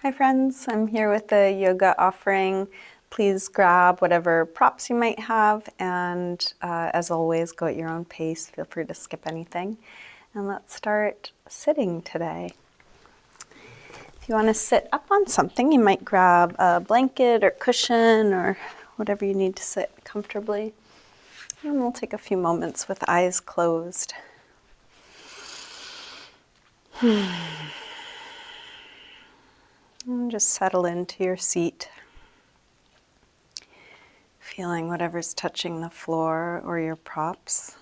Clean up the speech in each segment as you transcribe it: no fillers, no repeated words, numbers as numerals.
Hi friends, I'm here with the yoga offering. Please grab whatever props you might have, and as always, go at your own pace. Feel free to skip anything. And let's start sitting today. If you want to sit up on something, you might grab a blanket or cushion or whatever you need to sit comfortably. And we'll take a few moments with eyes closed. And just settle into your seat, feeling whatever's touching the floor or your props.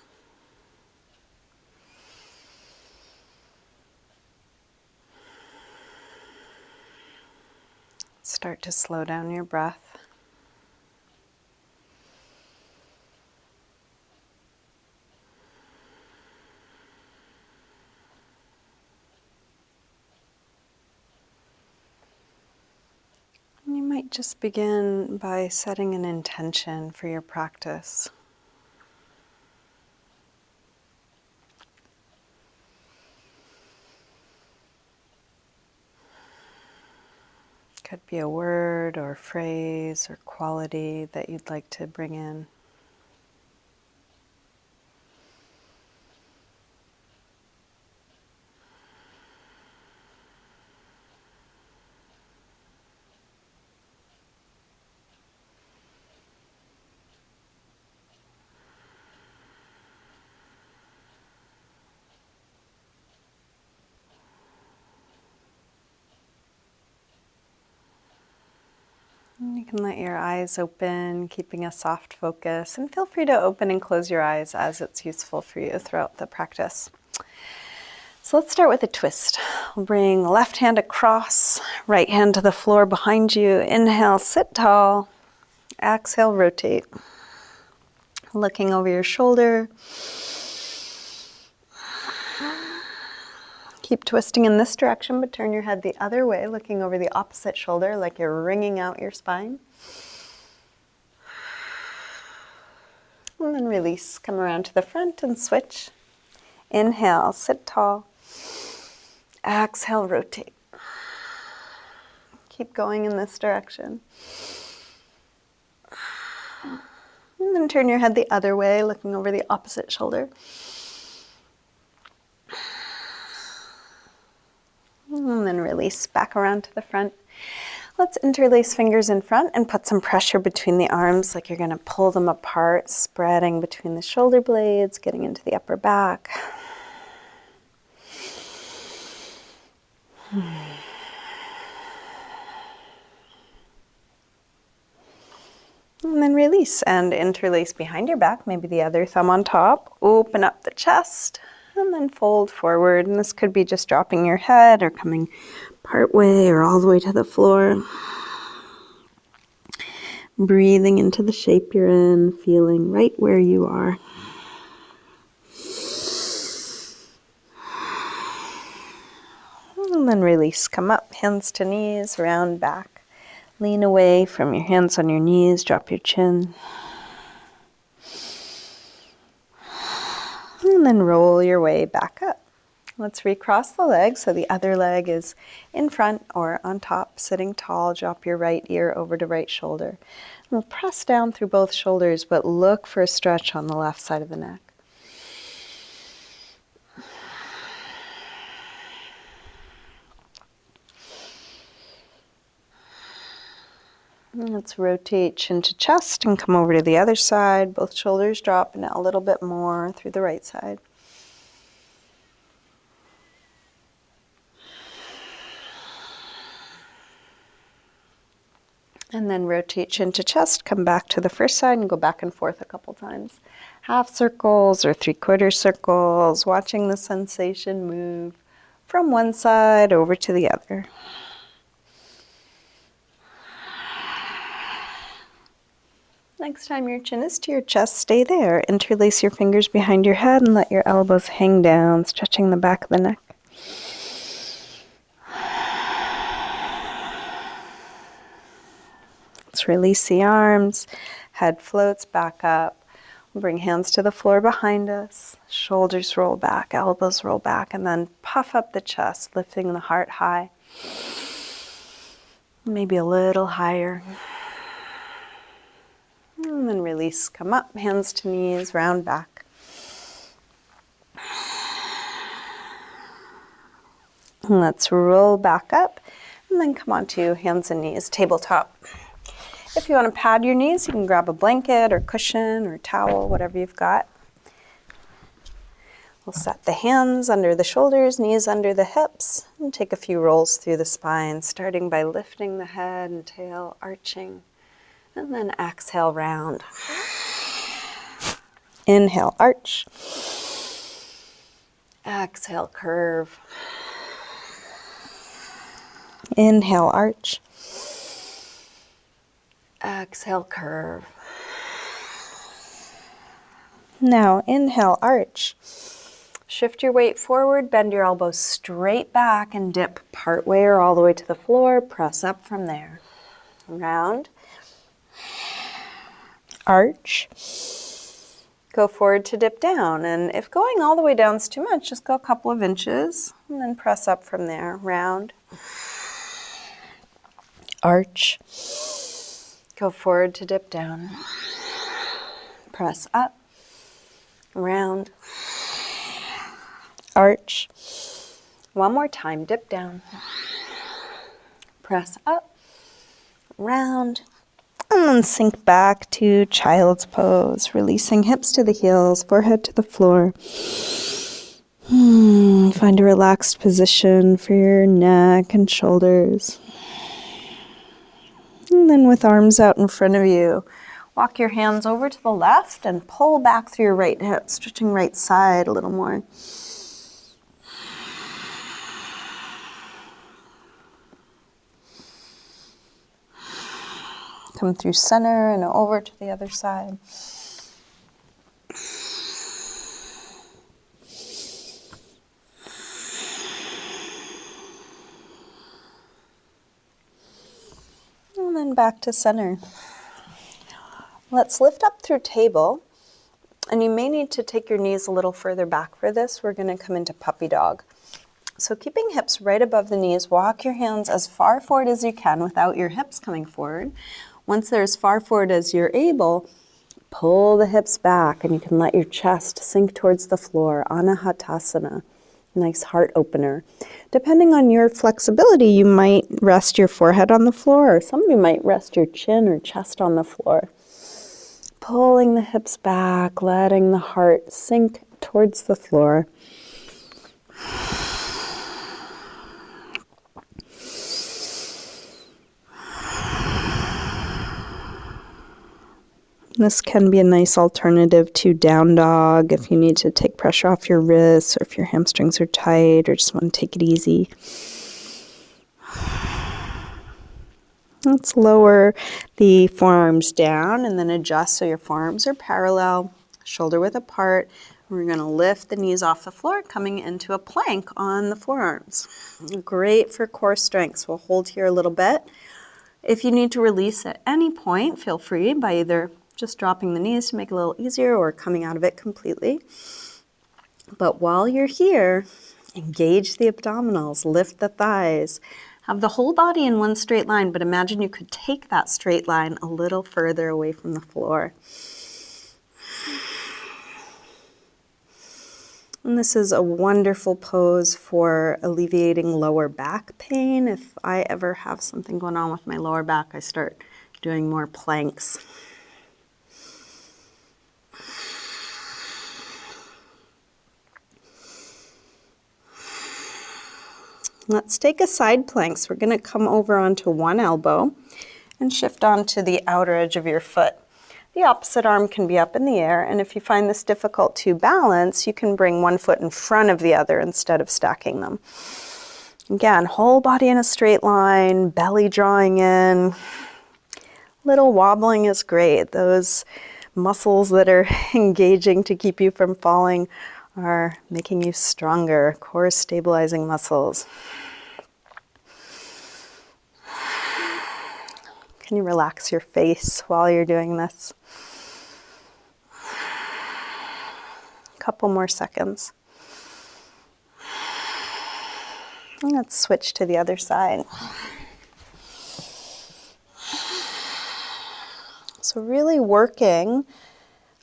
Start to slow down your breath. You might just begin by setting an intention for your practice. Could be a word or phrase or quality that you'd like to bring in. You can let your eyes open, keeping a soft focus, and feel free to open and close your eyes as it's useful for you throughout the practice. So let's start with a twist. We'll bring the left hand across, right hand to the floor behind you. Inhale, sit tall. Exhale, rotate. Looking over your shoulder. Keep twisting in this direction, but turn your head the other way, looking over the opposite shoulder like you're wringing out your spine. And then release. Come around to the front and switch. Inhale, sit tall. Exhale, rotate. Keep going in this direction. And then turn your head the other way, looking over the opposite shoulder. And then release back around to the front. Let's interlace fingers in front and put some pressure between the arms, like you're going to pull them apart, spreading between the shoulder blades, getting into the upper back. And then release and interlace behind your back, maybe the other thumb on top. Open up the chest and then fold forward. And this could be just dropping your head or coming part way or all the way to the floor. Breathing into the shape you're in, feeling right where you are. And then release, come up, hands to knees, round back. Lean away from your hands on your knees, drop your chin. And then roll your way back up. Let's recross the legs so the other leg is in front or on top, sitting tall. Drop your right ear over to right shoulder. And we'll press down through both shoulders, but look for a stretch on the left side of the neck. And let's rotate chin to chest and come over to the other side. Both shoulders drop and a little bit more through the right side. And then rotate chin to chest, come back to the first side and go back and forth a couple times. Half circles or 3/4 circles, watching the sensation move from one side over to the other. Next time your chin is to your chest, stay there. Interlace your fingers behind your head and let your elbows hang down, stretching the back of the neck. Let's release the arms, head floats back up. We'll bring hands to the floor behind us, shoulders roll back, elbows roll back, and then puff up the chest, lifting the heart high. Maybe a little higher. And then release, come up, hands to knees, round back. And let's roll back up and then come onto hands and knees, tabletop. If you want to pad your knees, you can grab a blanket or cushion or towel, whatever you've got. We'll set the hands under the shoulders, knees under the hips, and take a few rolls through the spine, starting by lifting the head and tail, arching, and then exhale, round. Inhale, arch. Exhale, curve. Inhale, arch. Exhale, curve. Now inhale, arch. Shift your weight forward, bend your elbows straight back and dip partway or all the way to the floor. Press up from there. Round. Arch. Go forward to dip down. And if going all the way down is too much, just go a couple of inches and then press up from there. Round. Arch. Go forward to dip down. Press up. Round. Arch. One more time, dip down. Press up. Round. And then sink back to child's pose, releasing hips to the heels, forehead to the floor. Find a relaxed position for your neck and shoulders. And then with arms out in front of you, walk your hands over to the left and pull back through your right hip, stretching right side a little more. Come through center and over to the other side. And then back to center. Let's lift up through table. And you may need to take your knees a little further back for this. We're going to come into puppy dog. So keeping hips right above the knees, walk your hands as far forward as you can without your hips coming forward. Once they're as far forward as you're able, pull the hips back and you can let your chest sink towards the floor. Anahatasana, nice heart opener. Depending on your flexibility, you might rest your forehead on the floor, or some of you might rest your chin or chest on the floor. Pulling the hips back, letting the heart sink towards the floor. This can be a nice alternative to down dog if you need to take pressure off your wrists or if your hamstrings are tight or just want to take it easy. Let's lower the forearms down and then adjust so your forearms are parallel, shoulder width apart. We're going to lift the knees off the floor, coming into a plank on the forearms. Great for core strength. So we'll hold here a little bit. If you need to release at any point, feel free by either just dropping the knees to make it a little easier or coming out of it completely. But while you're here, engage the abdominals, lift the thighs. Have the whole body in one straight line, but imagine you could take that straight line a little further away from the floor. And this is a wonderful pose for alleviating lower back pain. If I ever have something going on with my lower back, I start doing more planks. Let's take a side plank. So we're going to come over onto one elbow and shift onto the outer edge of your foot. The opposite arm can be up in the air, and if you find this difficult to balance, you can bring one foot in front of the other instead of stacking them. Again, whole body in a straight line, belly drawing in. Little wobbling is great. Those muscles that are engaging to keep you from falling are making you stronger, core stabilizing muscles. Can you relax your face while you're doing this? A couple more seconds. And let's switch to the other side. So really working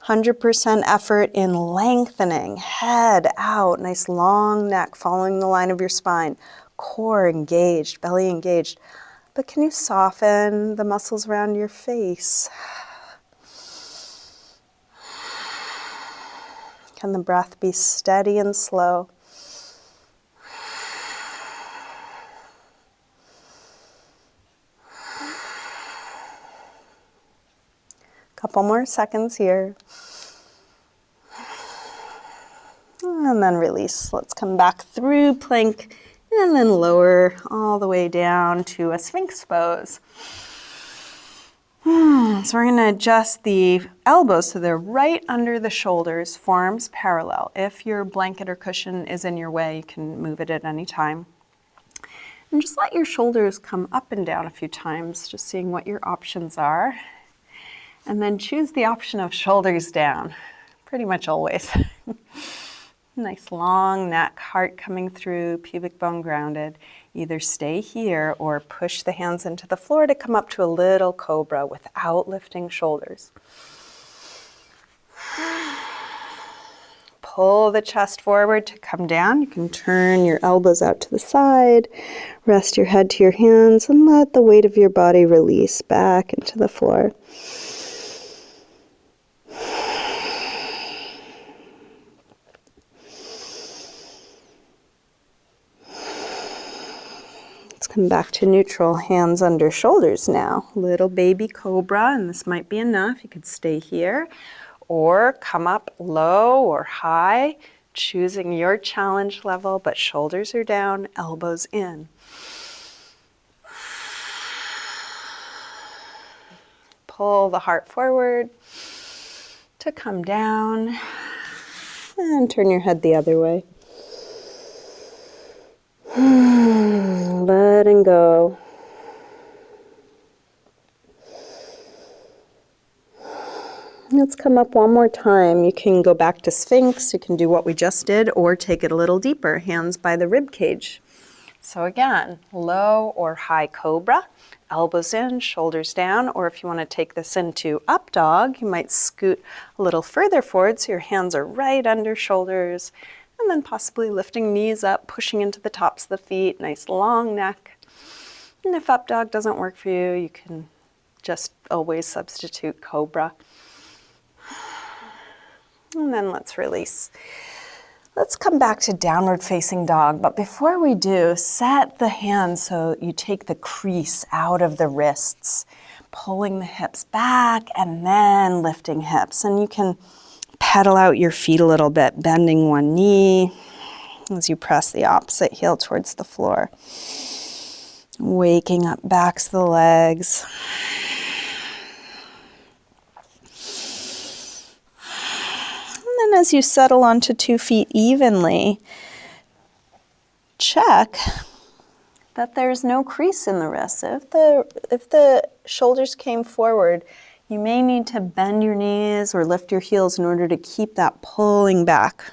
100% effort in lengthening, head out, nice long neck, following the line of your spine, core engaged, belly engaged. But can you soften the muscles around your face? Can the breath be steady and slow? Couple more seconds here. And then release. Let's come back through plank and then lower all the way down to a Sphinx Pose. So we're going to adjust the elbows so they're right under the shoulders, forearms parallel. If your blanket or cushion is in your way, you can move it at any time. And just let your shoulders come up and down a few times, just seeing what your options are. And then choose the option of shoulders down, pretty much always. Nice long neck, heart coming through, pubic bone grounded. Either stay here or push the hands into the floor to come up to a little cobra without lifting shoulders. Pull the chest forward to come down. You can turn your elbows out to the side, rest your head to your hands, and let the weight of your body release back into the floor. Come back to neutral, hands under shoulders now. Little baby cobra, and this might be enough. You could stay here or come up low or high, choosing your challenge level, but shoulders are down, elbows in. Pull the heart forward to come down and turn your head the other way. Letting go. Let's come up one more time. You can go back to Sphinx. You can do what we just did or take it a little deeper, hands by the rib cage. So again, low or high cobra, elbows in, shoulders down, or if you want to take this into up dog, you might scoot a little further forward so your hands are right under shoulders. And then possibly lifting knees up, pushing into the tops of the feet, nice long neck. And if up dog doesn't work for you, you can just always substitute cobra. And then let's release. Let's come back to downward facing dog. But before we do, set the hands so you take the crease out of the wrists, pulling the hips back and then lifting hips. And you can pedal out your feet a little bit, bending one knee as you press the opposite heel towards the floor. Waking up backs of the legs. And then as you settle onto 2 feet evenly, check that there's no crease in the wrists. If the shoulders came forward, you may need to bend your knees or lift your heels in order to keep that pulling back.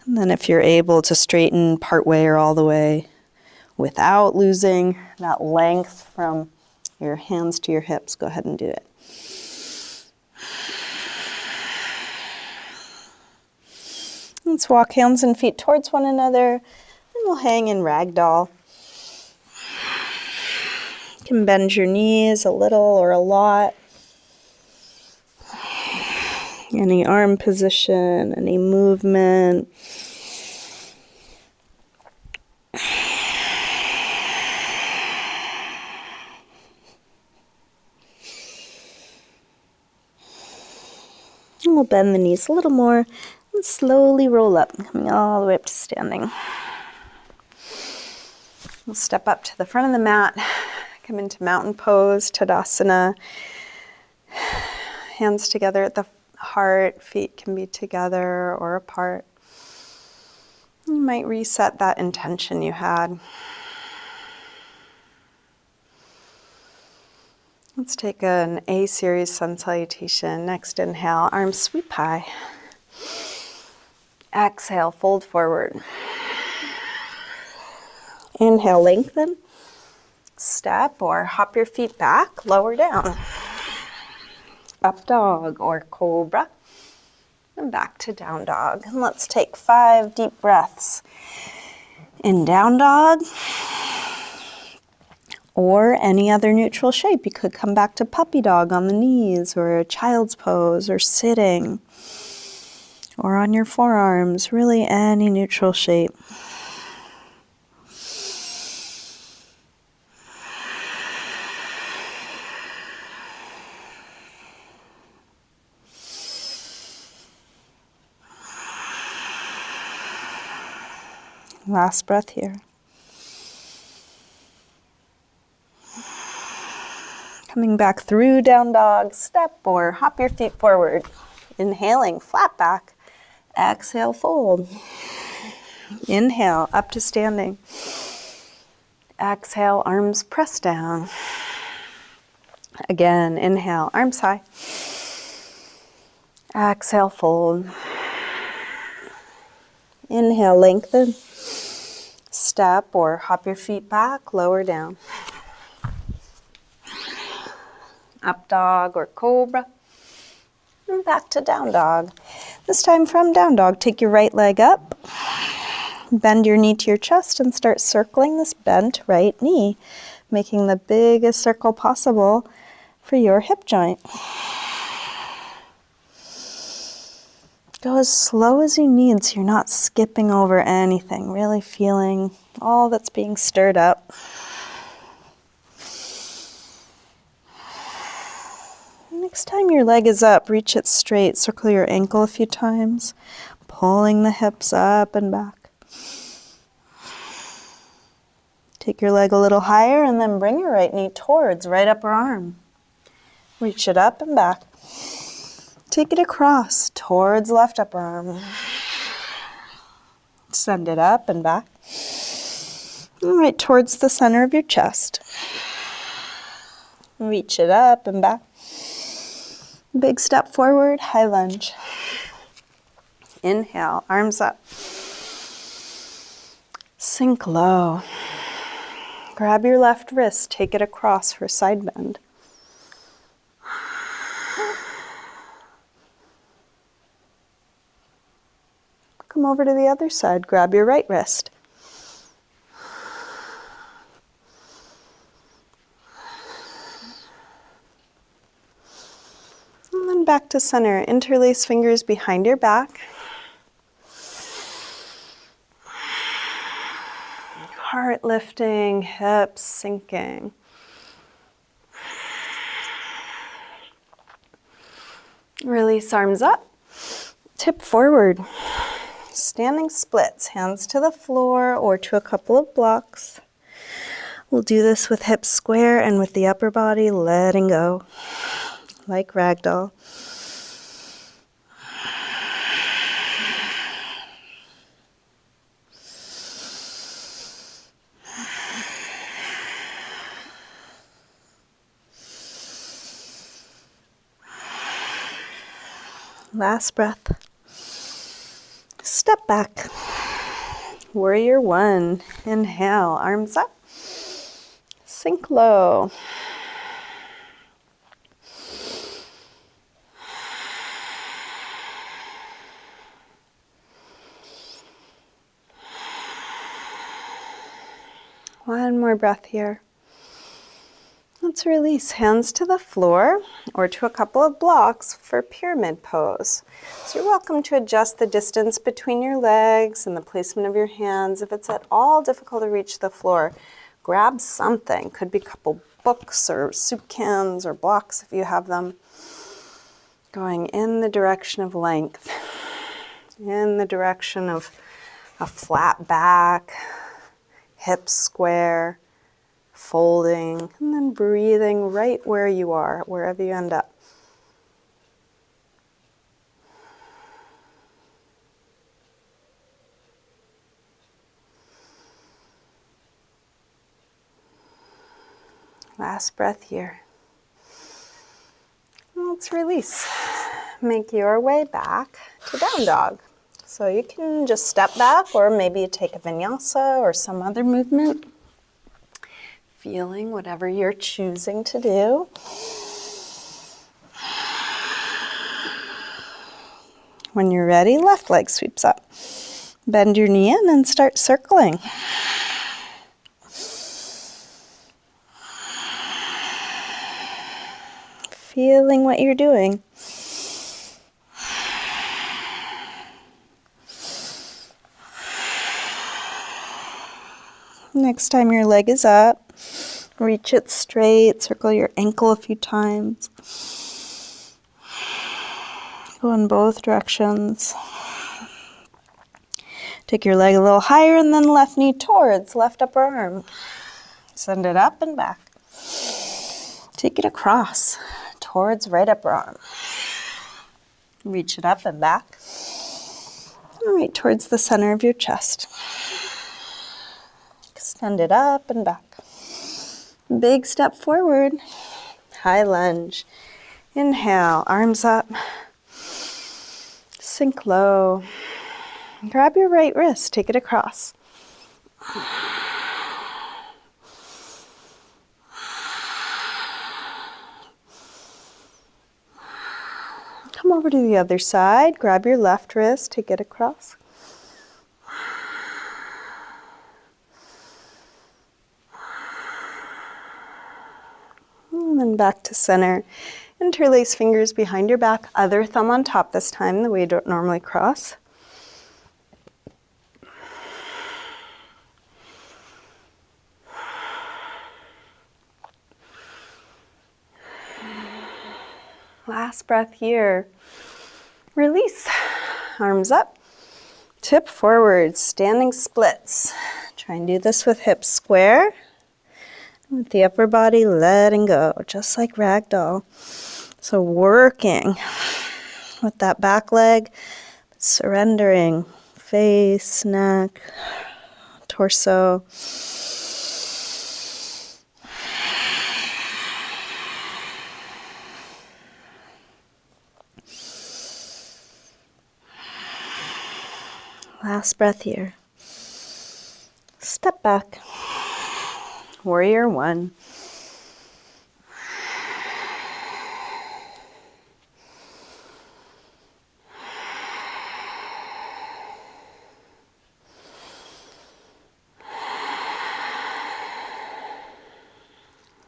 And then if you're able to straighten partway or all the way without losing that length from your hands to your hips, go ahead and do it. Let's walk hands and feet towards one another, and we'll hang in ragdoll. You can bend your knees a little or a lot. Any arm position, any movement. And we'll bend the knees a little more and slowly roll up, coming all the way up to standing. We'll step up to the front of the mat, come into mountain pose, Tadasana. Hands together at the heart, feet can be together or apart. You might reset that intention you had. Let's take an A series sun salutation. Next inhale, arms sweep high. Exhale, fold forward. Inhale, lengthen. Step or hop your feet back, lower down. Up dog or cobra. And back to down dog. And let's take 5 deep breaths. In down dog or any other neutral shape. You could come back to puppy dog on the knees or a child's pose or sitting or on your forearms. Really any neutral shape. Last breath here. Coming back through down dog, step or hop your feet forward. Inhaling, flat back. Exhale, fold. Inhale, up to standing. Exhale, arms press down. Again, inhale, arms high. Exhale, fold. Inhale, lengthen. Step or hop your feet back, lower down. Up dog or cobra. And back to down dog. This time from down dog, take your right leg up. Bend your knee to your chest and start circling this bent right knee, making the biggest circle possible for your hip joint. Go as slow as you need so you're not skipping over anything, really feeling all that's being stirred up. Next time your leg is up, reach it straight, circle your ankle a few times, pulling the hips up and back. Take your leg a little higher and then bring your right knee towards right upper arm. Reach it up and back. Take it across towards left upper arm. Send it up and back. And right towards the center of your chest. Reach it up and back. Big step forward, high lunge. Inhale, arms up. Sink low. Grab your left wrist, take it across for side bend. Come over to the other side, grab your right wrist. And then back to center. Interlace fingers behind your back. Heart lifting, hips sinking. Release arms up. Tip forward. Standing splits, hands to the floor or to a couple of blocks. We'll do this with hips square and with the upper body letting go, like ragdoll. Last breath. Step back. Warrior one. Inhale, arms up. Sink low. One more breath here. Let's release, hands to the floor or to a couple of blocks for pyramid pose. So you're welcome to adjust the distance between your legs and the placement of your hands. If it's at all difficult to reach the floor, grab something. Could be a couple books or soup cans or blocks if you have them. Going in the direction of length, in the direction of a flat back, hips square, folding, and then breathing right where you are, wherever you end up. Last breath here. Let's release. Make your way back to down dog. So you can just step back or maybe you take a vinyasa or some other movement. Feeling whatever you're choosing to do. When you're ready, left leg sweeps up. Bend your knee in and start circling. Feeling what you're doing. Next time your leg is up, reach it straight, circle your ankle a few times. Go in both directions. Take your leg a little higher and then left knee towards left upper arm. Send it up and back. Take it across towards right upper arm. Reach it up and back. All right, towards the center of your chest. Extend it up and back. Big step forward. High lunge. Inhale, arms up. Sink low. Grab your right wrist, take it across. Come over to the other side, grab your left wrist, take it across. And then back to center. Interlace fingers behind your back, other thumb on top this time, the way you don't normally cross. Last breath here. Release. Arms up. Tip forward, standing splits. Try and do this with hips square. With the upper body letting go, just like ragdoll. So working with that back leg, surrendering face, neck, torso. Last breath here. Step back. Warrior one.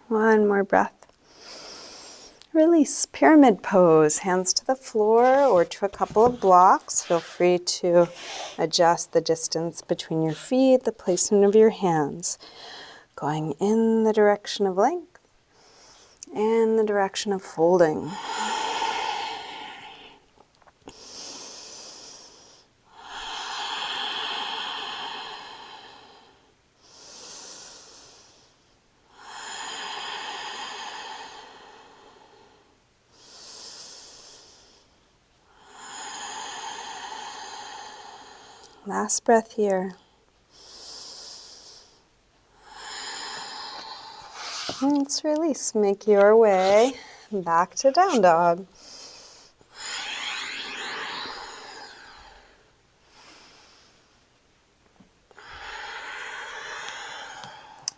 One more breath. Release. Pyramid pose. Hands to the floor or to a couple of blocks. Feel free to adjust the distance between your feet, the placement of your hands. Going in the direction of length and the direction of folding. Last breath here. Let's release. Make your way back to down dog.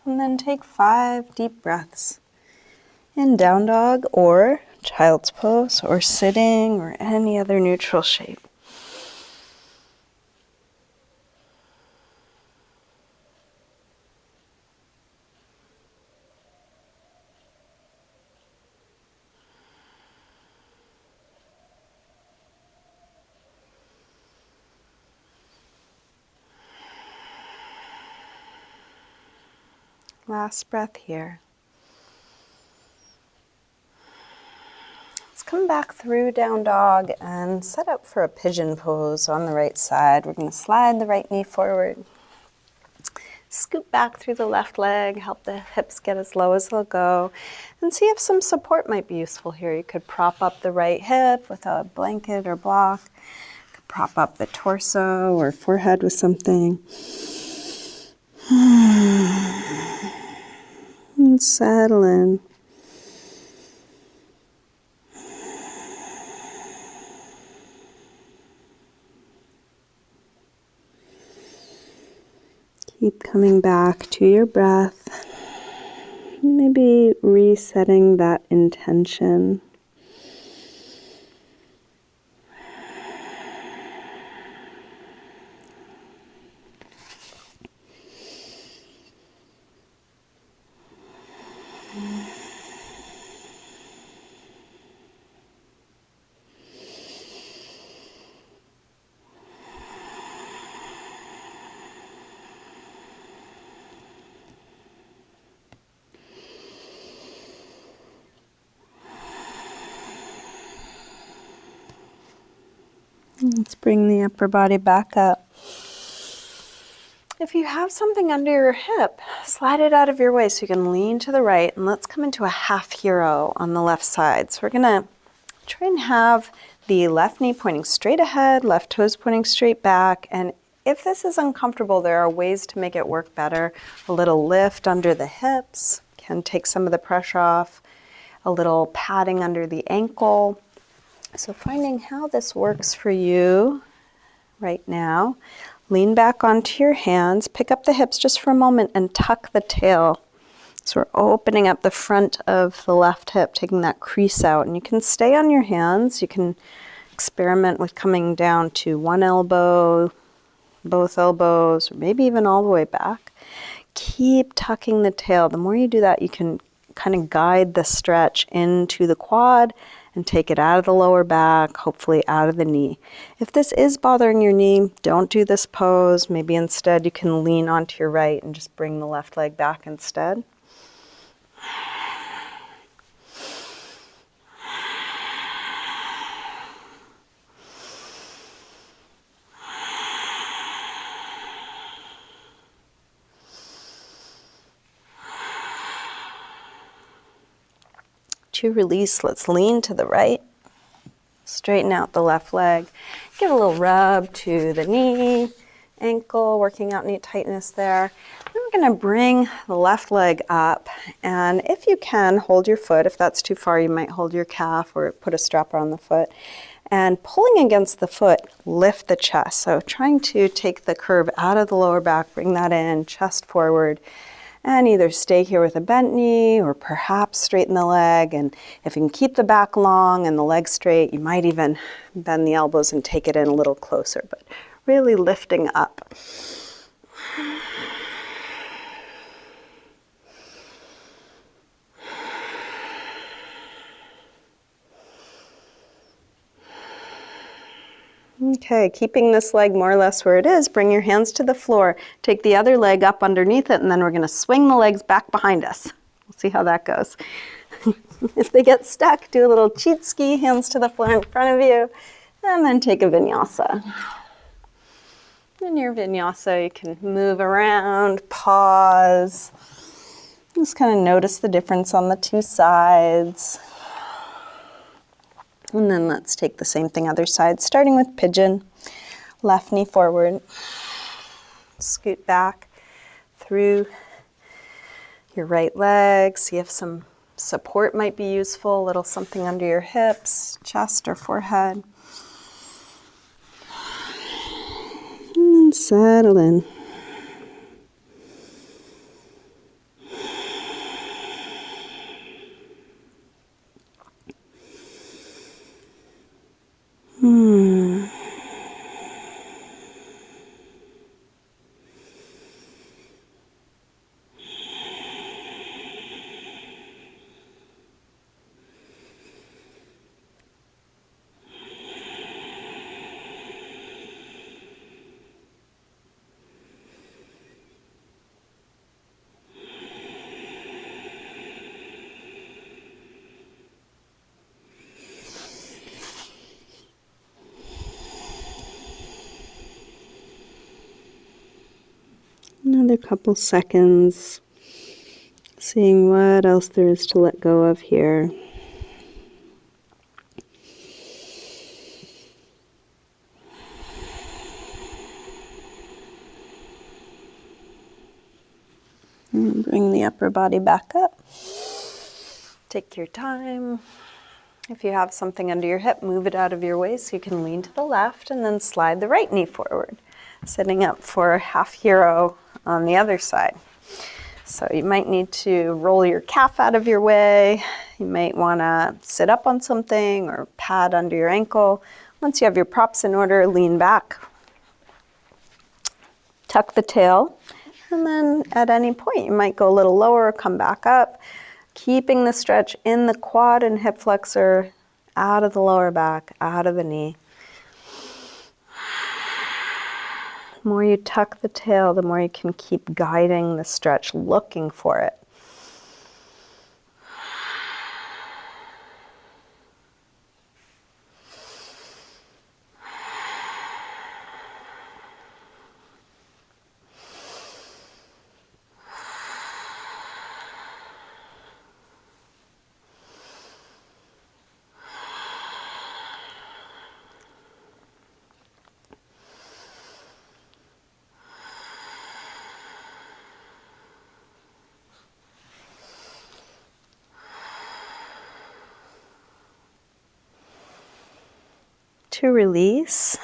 And then take 5 deep breaths in down dog or child's pose or sitting or any other neutral shape. Last breath here. Let's come back through down dog and set up for a pigeon pose on the right side. We're going to slide the right knee forward. Scoot back through the left leg, help the hips get as low as they'll go, and see if some support might be useful here. You could prop up the right hip with a blanket or block. You could prop up the torso or forehead with something. And settle in. Keep coming back to your breath. Maybe resetting that intention. Let's bring the upper body back up. If you have something under your hip, slide it out of your way so you can lean to the right, and let's come into a half hero on the left side. So we're gonna try and have the left knee pointing straight ahead, left toes pointing straight back, and if this is uncomfortable, there are ways to make it work better. A little lift under the hips can take some of the pressure off, a little padding under the ankle. So finding how this works for you right now. Lean back onto your hands, pick up the hips just for a moment and tuck the tail. So we're opening up the front of the left hip, taking that crease out. And you can stay on your hands. You can experiment with coming down to one elbow, both elbows, or maybe even all the way back. Keep tucking the tail. The more you do that, you can kind of guide the stretch into the quad and take it out of the lower back, hopefully out of the knee. If this is bothering your knee, don't do this pose. Maybe instead you can lean onto your right and just bring the left leg back instead. To release, let's lean to the right. Straighten out the left leg. Give a little rub to the knee, ankle, working out knee tightness there. Then we're going to bring the left leg up, and if you can, hold your foot. If that's too far, you might hold your calf or put a strap around the foot. And pulling against the foot, lift the chest. So trying to take the curve out of the lower back, bring that in, chest forward. And either stay here with a bent knee or perhaps straighten the leg. And if you can keep the back long and the leg straight, you might even bend the elbows and take it in a little closer, but really lifting up. Okay, keeping this leg more or less where it is, bring your hands to the floor, take the other leg up underneath it, and then we're going to swing the legs back behind us. We'll see how that goes. If they get stuck, do a little cheat ski, hands to the floor in front of you, and then take a vinyasa. In your vinyasa, you can move around, pause, just kind of notice the difference on the two sides. And then let's take the same thing other side, starting with pigeon. Left knee forward. Scoot back through your right leg. See if some support might be useful, a little something under your hips, chest or forehead. And then settle in. Another couple seconds, seeing what else there is to let go of here. And bring the upper body back up. Take your time. If you have something under your hip, move it out of your way so you can lean to the left and then slide the right knee forward. Sitting up for half hero on the other side. So you might need to roll your calf out of your way. You might want to sit up on something or pad under your ankle. Once you have your props in order, lean back. Tuck the tail. And then at any point, you might go a little lower or come back up. Keeping the stretch in the quad and hip flexor, out of the lower back, out of the knee. The more you tuck the tail, the more you can keep guiding the stretch, looking for it. to release.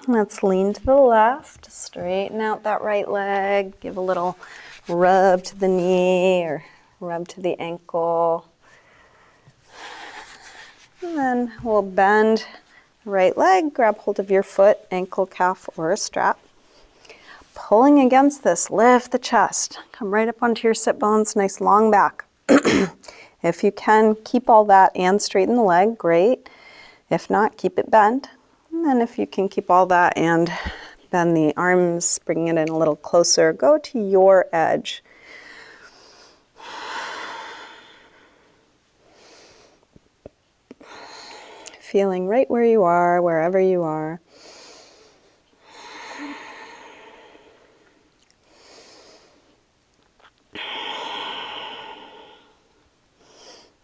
Let's lean to the left, straighten out that right leg, give a little rub to the knee or rub to the ankle. And then we'll bend the right leg, grab hold of your foot, ankle, calf, or a strap. Pulling against this, lift the chest. Come right up onto your sit bones, nice long back. If you can, keep all that and straighten the leg, great. If not, keep it bent. And then if you can keep all that and bend the arms, bringing it in a little closer, go to your edge. Feeling right where you are, wherever you are.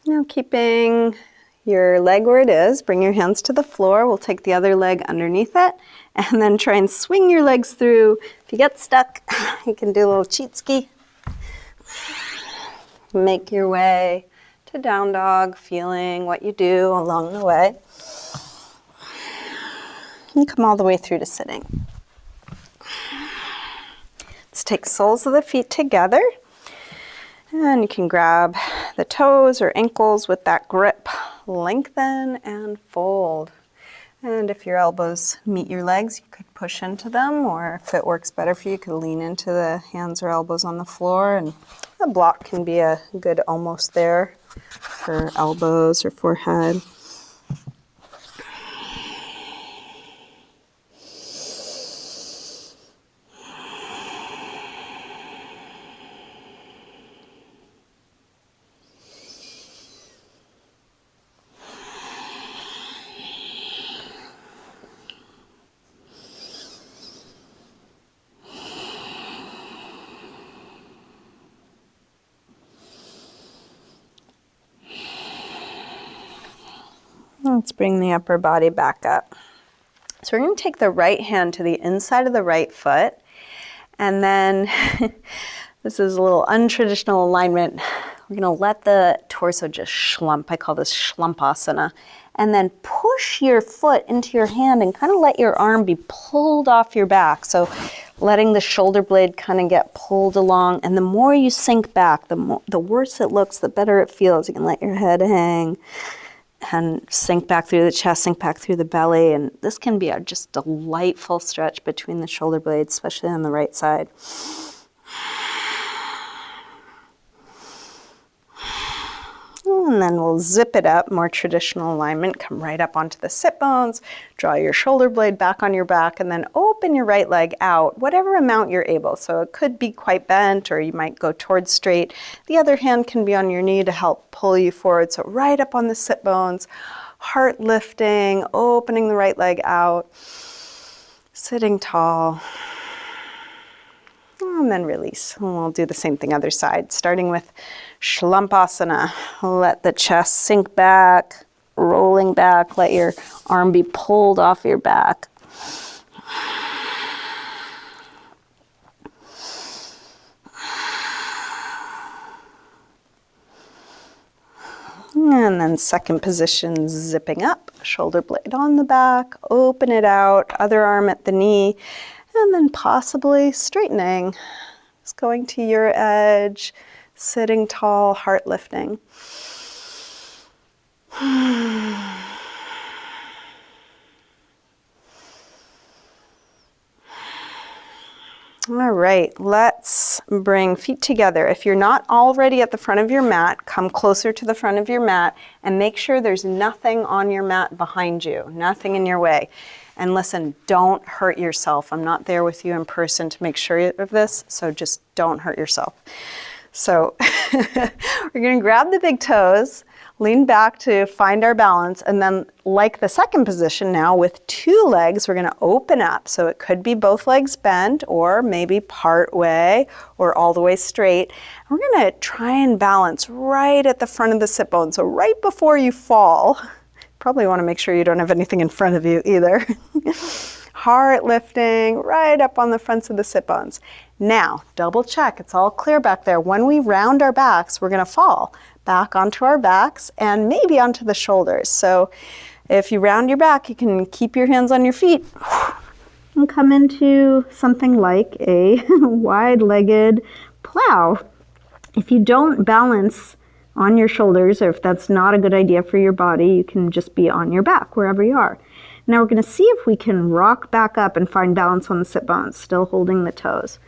Now keeping your leg where it is, bring your hands to the floor. We'll take the other leg underneath it and then try and swing your legs through. If you get stuck, you can do a little cheat ski. Make your way to down dog, feeling what you do along the way. And come all the way through to sitting. Let's take soles of the feet together. And you can grab the toes or ankles with that grip. Lengthen and fold. And if your elbows meet your legs, you could push into them, or if it works better for you, you could lean into the hands or elbows on the floor. And a block can be a good almost there for elbows or forehead. Let's bring the upper body back up. So we're going to take the right hand to the inside of the right foot, and then this is a little untraditional alignment. We're going to let the torso just schlump. I call this shlumpasana. And then push your foot into your hand and kind of let your arm be pulled off your back. So letting the shoulder blade kind of get pulled along. And the more you sink back, the worse it looks, the better it feels. You can let your head hang and sink back through the chest, sink back through the belly. And this can be a just delightful stretch between the shoulder blades, especially on the right side. And then we'll zip it up, more traditional alignment. Come right up onto the sit bones, draw your shoulder blade back on your back, and then open your right leg out, whatever amount you're able. So it could be quite bent, or you might go towards straight. The other hand can be on your knee to help pull you forward. So right up on the sit bones, heart lifting, opening the right leg out, sitting tall. And then release. And we'll do the same thing other side, starting with Schlump Asana. Let the chest sink back, rolling back. Let your arm be pulled off your back. And then second position, zipping up, shoulder blade on the back, open it out, other arm at the knee. And then possibly straightening, just going to your edge, sitting tall, heart lifting. All right, let's bring feet together. If you're not already at the front of your mat, come closer to the front of your mat and make sure there's nothing on your mat behind you, nothing in your way. And listen, don't hurt yourself. I'm not there with you in person to make sure of this, so just don't hurt yourself. So we're going to grab the big toes, lean back to find our balance, and then like the second position now with two legs, we're going to open up. So it could be both legs bent, or maybe part way, or all the way straight. We're going to try and balance right at the front of the sit bone. So right before you fall, probably want to make sure you don't have anything in front of you either. Heart lifting right up on the fronts of the sit bones. Now, double check, it's all clear back there. When we round our backs, we're going to fall back onto our backs and maybe onto the shoulders. So If you round your back, you can keep your hands on your feet and come into something like a wide-legged plow. If you don't balance on your shoulders, or if that's not a good idea for your body, you can just be on your back wherever you are. Now we're going to see if we can rock back up and find balance on the sit bones, still holding the toes.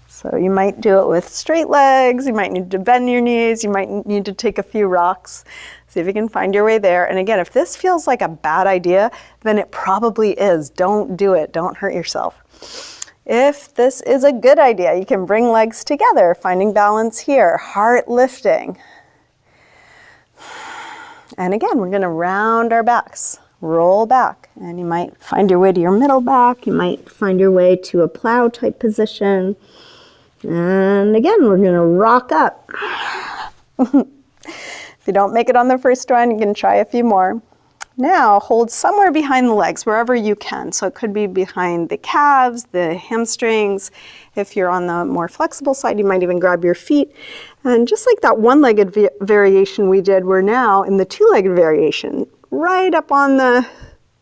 So you might do it with straight legs, you might need to bend your knees, you might need to take a few rocks. See if you can find your way there. And again, if this feels like a bad idea, then it probably is. Don't do it. Don't hurt yourself. If this is a good idea, you can bring legs together, finding balance here, heart lifting. And again, we're going to round our backs, roll back, and you might find your way to your middle back. You might find your way to a plow type position. And again, we're going to rock up. If you don't make it on the first one, you can try a few more. Now, hold somewhere behind the legs, wherever you can. So it could be behind the calves, the hamstrings. If you're on the more flexible side, you might even grab your feet. And just like that one-legged variation we did, we're now in the two-legged variation, right up on the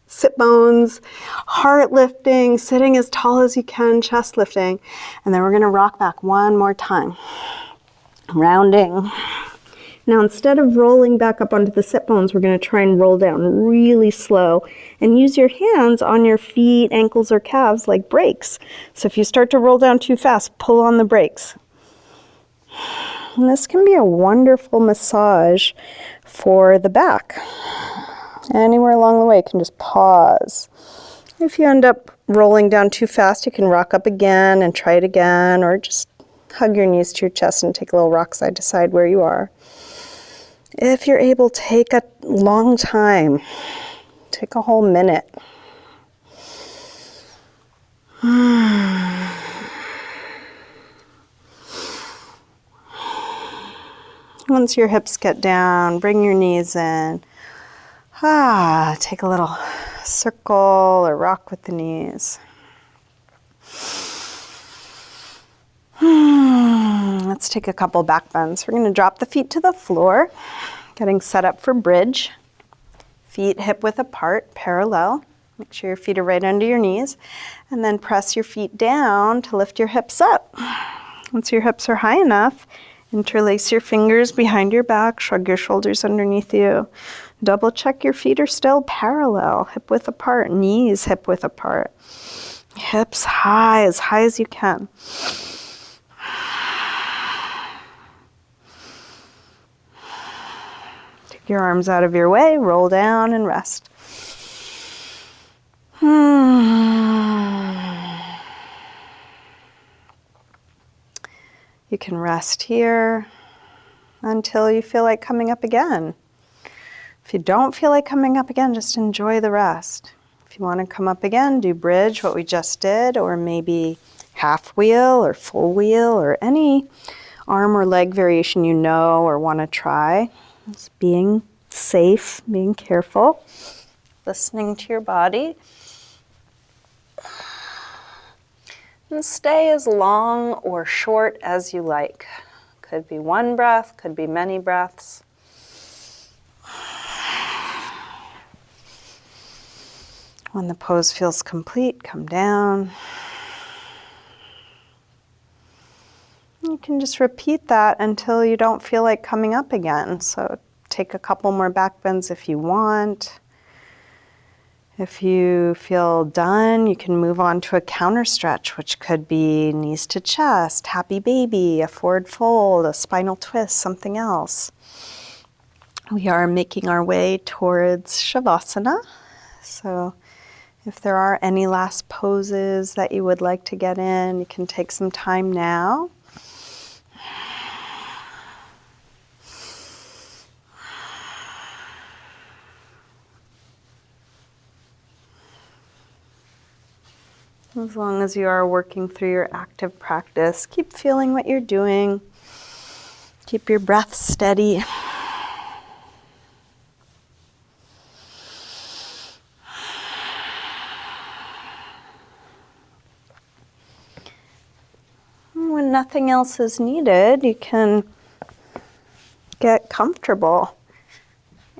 sit bones, heart lifting, sitting as tall as you can, chest lifting. And then we're going to rock back one more time, rounding. Now, instead of rolling back up onto the sit bones, we're going to try and roll down really slow and use your hands on your feet, ankles, or calves like brakes. So if you start to roll down too fast, pull on the brakes. And this can be a wonderful massage for the back. Anywhere along the way, you can just pause. If you end up rolling down too fast, you can rock up again and try it again, or just hug your knees to your chest and take a little rock side to side where you are. If you're able, take a long time. Take a whole minute. Once your hips get down, bring your knees in. Take a little circle or rock with the knees. Let's take a couple back bends. We're going to drop the feet to the floor, getting set up for bridge. Feet hip width apart, parallel. Make sure your feet are right under your knees. And then press your feet down to lift your hips up. Once your hips are high enough, interlace your fingers behind your back, shrug your shoulders underneath you. Double check your feet are still parallel, hip width apart, knees hip width apart. Hips high as you can. Take your arms out of your way, roll down and rest. You can rest here until you feel like coming up again. If you don't feel like coming up again, just enjoy the rest. If you want to come up again, do bridge, what we just did, or maybe half wheel or full wheel or any arm or leg variation you know or want to try. Just being safe, being careful, listening to your body. And stay as long or short as you like. Could be one breath, could be many breaths. When the pose feels complete, come down. You can just repeat that until you don't feel like coming up again. So take a couple more back bends if you want. If you feel done, you can move on to a counter stretch, which could be knees to chest, happy baby, a forward fold, a spinal twist, something else. We are making our way towards Shavasana. So if there are any last poses that you would like to get in, you can take some time now. As long as you are working through your active practice, keep feeling what you're doing. Keep your breath steady. When nothing else is needed, you can get comfortable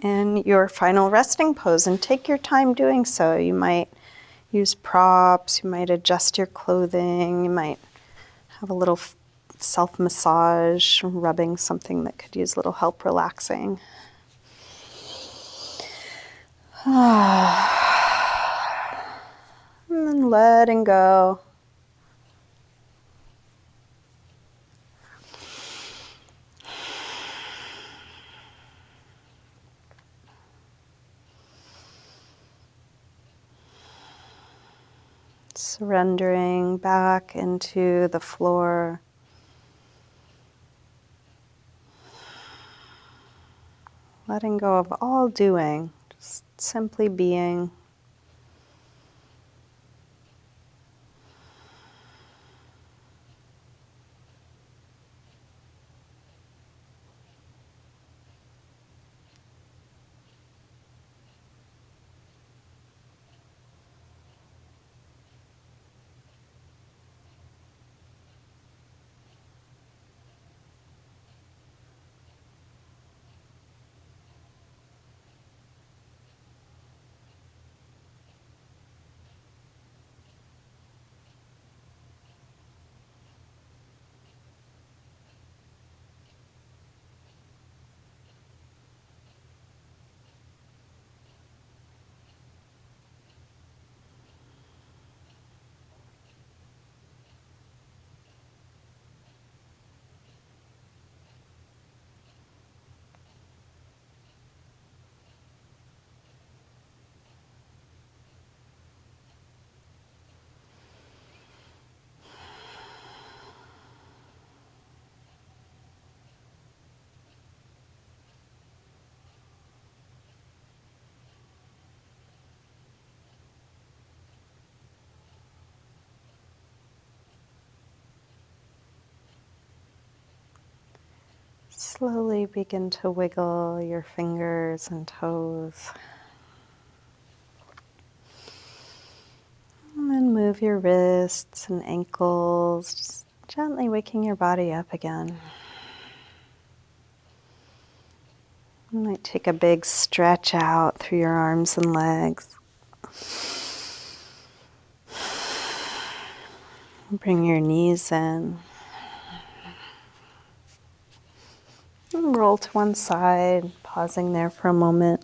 in your final resting pose, and take your time doing so. You might use props, you might adjust your clothing, you might have a little self-massage, rubbing something that could use a little help relaxing. And then letting go. Surrendering back into the floor. Letting go of all doing, just simply being. Slowly begin to wiggle your fingers and toes. And then move your wrists and ankles, just gently waking your body up again. You might take a big stretch out through your arms and legs. Bring your knees in. And roll to one side, pausing there for a moment.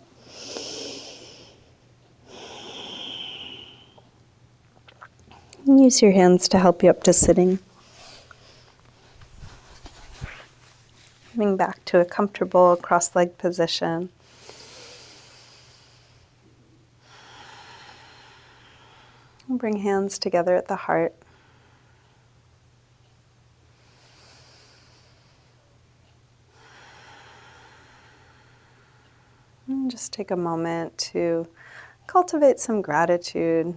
And use your hands to help you up to sitting. Coming back to a comfortable cross-legged position. And bring hands together at the heart. And just take a moment to cultivate some gratitude.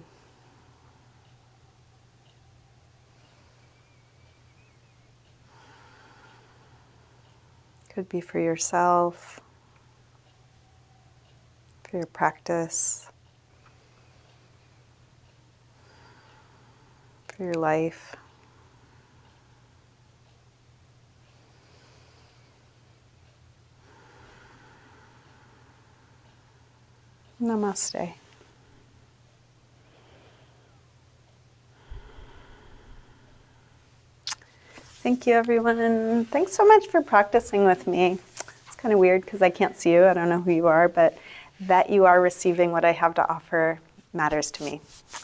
Could be for yourself, for your practice, for your life. Namaste. Thank you, everyone. Thanks so much for practicing with me. It's kind of weird because I can't see you. I don't know who you are, but that you are receiving what I have to offer matters to me.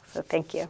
So thank you.